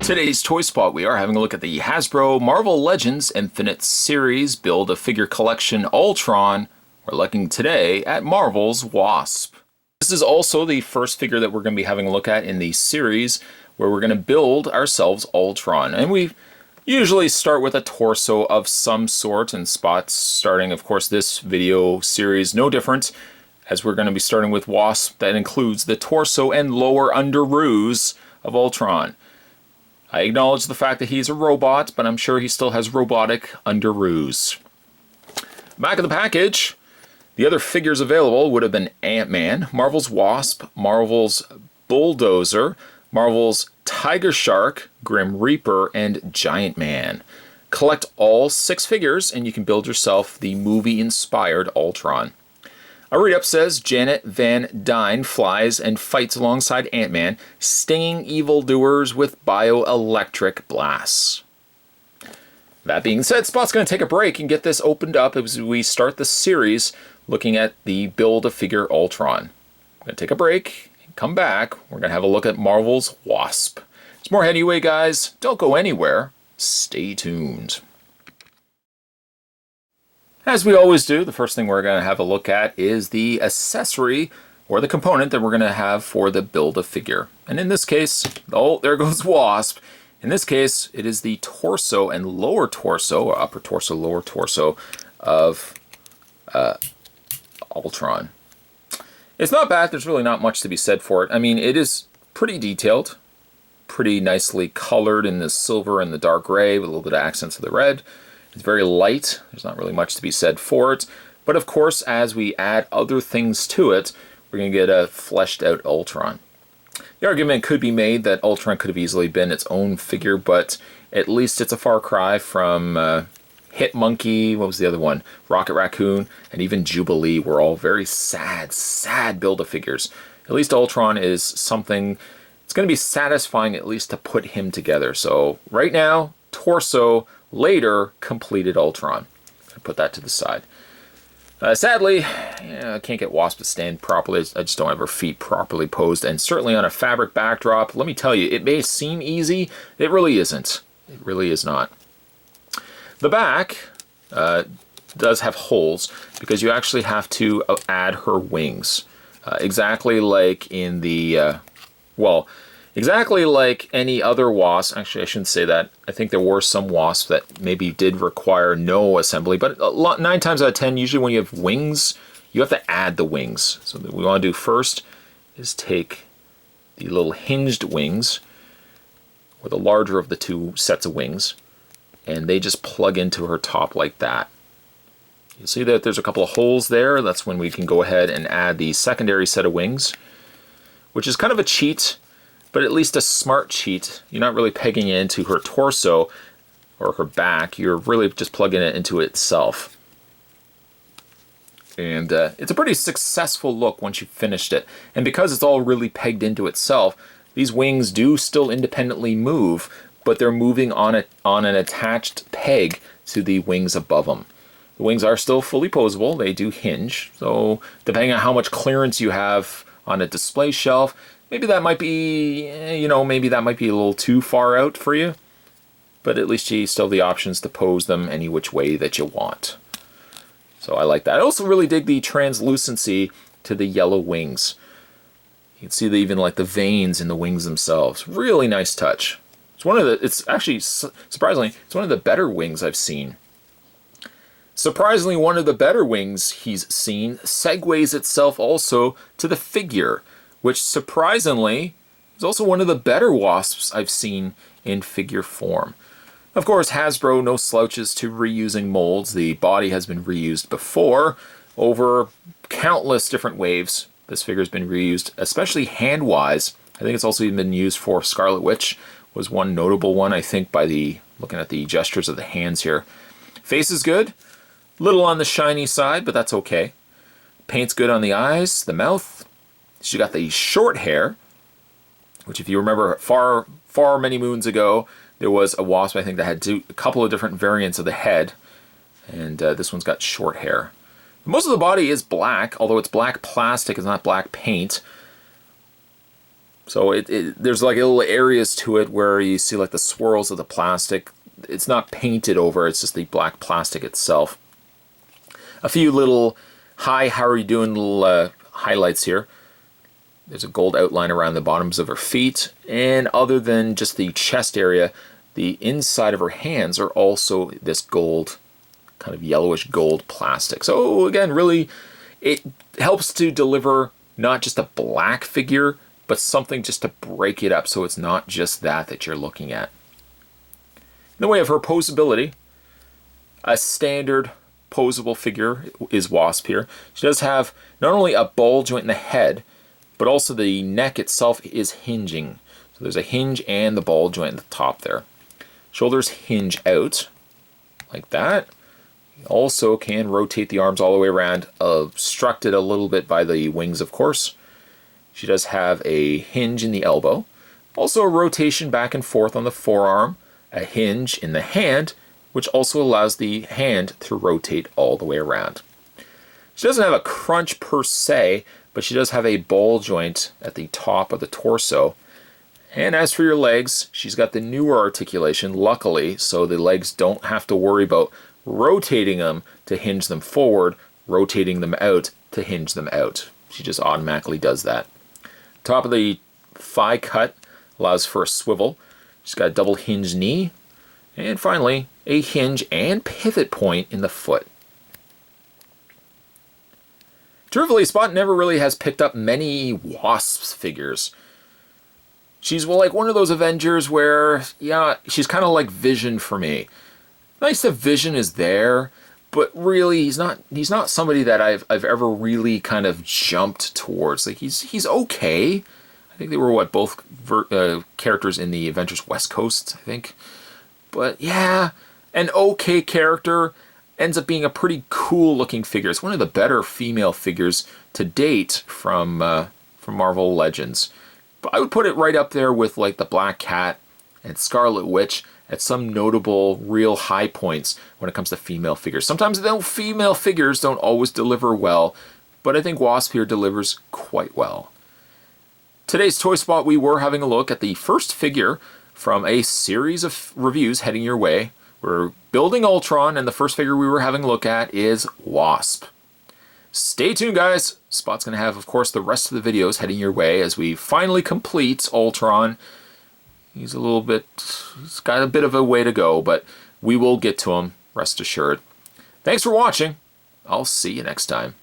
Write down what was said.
Today's Toy Spot, we are having a look at the Hasbro Marvel Legends Infinite Series Build-A-Figure Collection Ultron. We're looking today at Marvel's Wasp. This is also the first figure that we're going to be having a look at in the series where we're going to build ourselves Ultron. And we usually start with a torso of some sort and spots, starting, of course, this video series no different, as we're going to be starting with Wasp. That includes the torso and lower underoos of Ultron. I acknowledge the fact that he's a robot, but I'm sure he still has robotic underoos. Back of the package, the other figures available would have been Ant-Man, Marvel's Wasp, Marvel's Bulldozer, Marvel's Tiger Shark, Grim Reaper, and Giant Man. Collect all 6 figures and you can build yourself the movie-inspired Ultron. A read-up says Janet Van Dyne flies and fights alongside Ant-Man, stinging evildoers with bioelectric blasts. That being said, Spot's going to take a break and get this opened up as we start the series looking at the Build-A-Figure Ultron. I'm going to take a break and come back. We're going to have a look at Marvel's Wasp. There's more anyway, guys. Don't go anywhere. Stay tuned. As we always do, the first thing we're going to have a look at is the accessory or the component that we're going to have for the Build-A-Figure. And in this case, oh, there goes Wasp. In this case, it is the torso and lower torso, or upper torso, lower torso of Ultron. It's not bad. There's really not much to be said for it. I mean, it is pretty detailed, pretty nicely colored in the silver and the dark gray with a little bit of accents of the red. It's very light. There's not really much to be said for it. But of course, as we add other things to it, we're going to get a fleshed out Ultron. The argument could be made that Ultron could have easily been its own figure, but at least it's a far cry from Hit Monkey, what was the other one? Rocket Raccoon, and even Jubilee were all very sad Build-A-Figures. At least Ultron is something, it's going to be satisfying at least to put him together. So right now, torso, later, completed Ultron. I put that to the side. Sadly, I can't get Wasp to stand properly. I just don't have her feet properly posed, and certainly on a fabric backdrop, let me tell you, it may seem easy. It really isn't. It really is not. The back does have holes because you actually have to add her wings. Exactly like in the, exactly like any other Wasp. Actually, I shouldn't say that. I think there were some Wasps that maybe did require no assembly, but 9 times out of 10, usually when you have wings, you have to add the wings. So what we want to do first is take the little hinged wings, or the larger of the 2 sets of wings, and they just plug into her top like that. You see that there's a couple of holes there. That's when we can go ahead and add the secondary set of wings, which is kind of a cheat, but at least a smart cheat. You're not really pegging it into her torso or her back. You're really just plugging it into itself. And it's a pretty successful look once you've finished it. And because it's all really pegged into itself, these wings do still independently move, but they're moving on an attached peg to the wings above them. The wings are still fully posable. They do hinge. So depending on how much clearance you have on a display shelf, maybe that might be, maybe that might be a little too far out for you, but at least you still have the options to pose them any which way that you want. So I like that. I also really dig the translucency to the yellow wings. You can see even like the veins in the wings themselves. Really nice touch. It's actually, surprisingly, it's one of the better wings I've seen. Surprisingly, one of the better wings he's seen segues itself also to the figure, which surprisingly is also one of the better Wasps I've seen in figure form. Of course, Hasbro, no slouches to reusing molds. The body has been reused before over countless different waves. This figure's been reused, especially hand-wise. I think it's also even been used for Scarlet Witch, was one notable one, I think, by looking at the gestures of the hands here. Face is good. Little on the shiny side, but that's okay. Paint's good on the eyes, the mouth. She got the short hair, which if you remember far many moons ago, there was a Wasp, I think, that had a couple of different variants of the head, and this one's got short hair. Most of the body is black, although it's black plastic, it's not black paint. So there's like little areas to it where you see like the swirls of the plastic. It's not painted over, it's just the black plastic itself. A few little, hi, how are you doing, little highlights here. There's a gold outline around the bottoms of her feet. And other than just the chest area, the inside of her hands are also this gold, kind of yellowish gold plastic. So again, really, it helps to deliver not just a black figure, but something just to break it up so it's not just that you're looking at. In the way of her posability, a standard posable figure is Wasp here. She does have not only a ball joint in the head, but also the neck itself is hinging. So there's a hinge and the ball joint at the top there. Shoulders hinge out like that. You also can rotate the arms all the way around, obstructed a little bit by the wings, of course. She does have a hinge in the elbow. Also a rotation back and forth on the forearm, a hinge in the hand, which also allows the hand to rotate all the way around. She doesn't have a crunch per se, but she does have a ball joint at the top of the torso. And as for your legs, she's got the newer articulation, luckily, so the legs don't have to worry about rotating them to hinge them forward, rotating them out to hinge them out. She just automatically does that. Top of the thigh cut allows for a swivel. She's got a double hinge knee. And finally, a hinge and pivot point in the foot. Truthfully, Spot never really has picked up many Wasp figures. She's like one of those Avengers where, yeah, she's kind of like Vision for me. Nice that Vision is there, but really he's not somebody that I've ever really kind of jumped towards. Like he's okay. I think they were both characters in the Avengers West Coast, I think. But yeah, an okay character ends up being a pretty cool looking figure. It's one of the better female figures to date from Marvel Legends. But I would put it right up there with like the Black Cat and Scarlet Witch at some notable real high points when it comes to female figures. Sometimes female figures don't always deliver well, but I think Wasp here delivers quite well. Today's Toy Spot, we were having a look at the first figure from a series of reviews heading your way. We're building Ultron, and the first figure we were having a look at is Wasp. Stay tuned, guys. Spot's going to have, of course, the rest of the videos heading your way as we finally complete Ultron. He's got a bit of a way to go, but we will get to him, rest assured. Thanks for watching. I'll see you next time.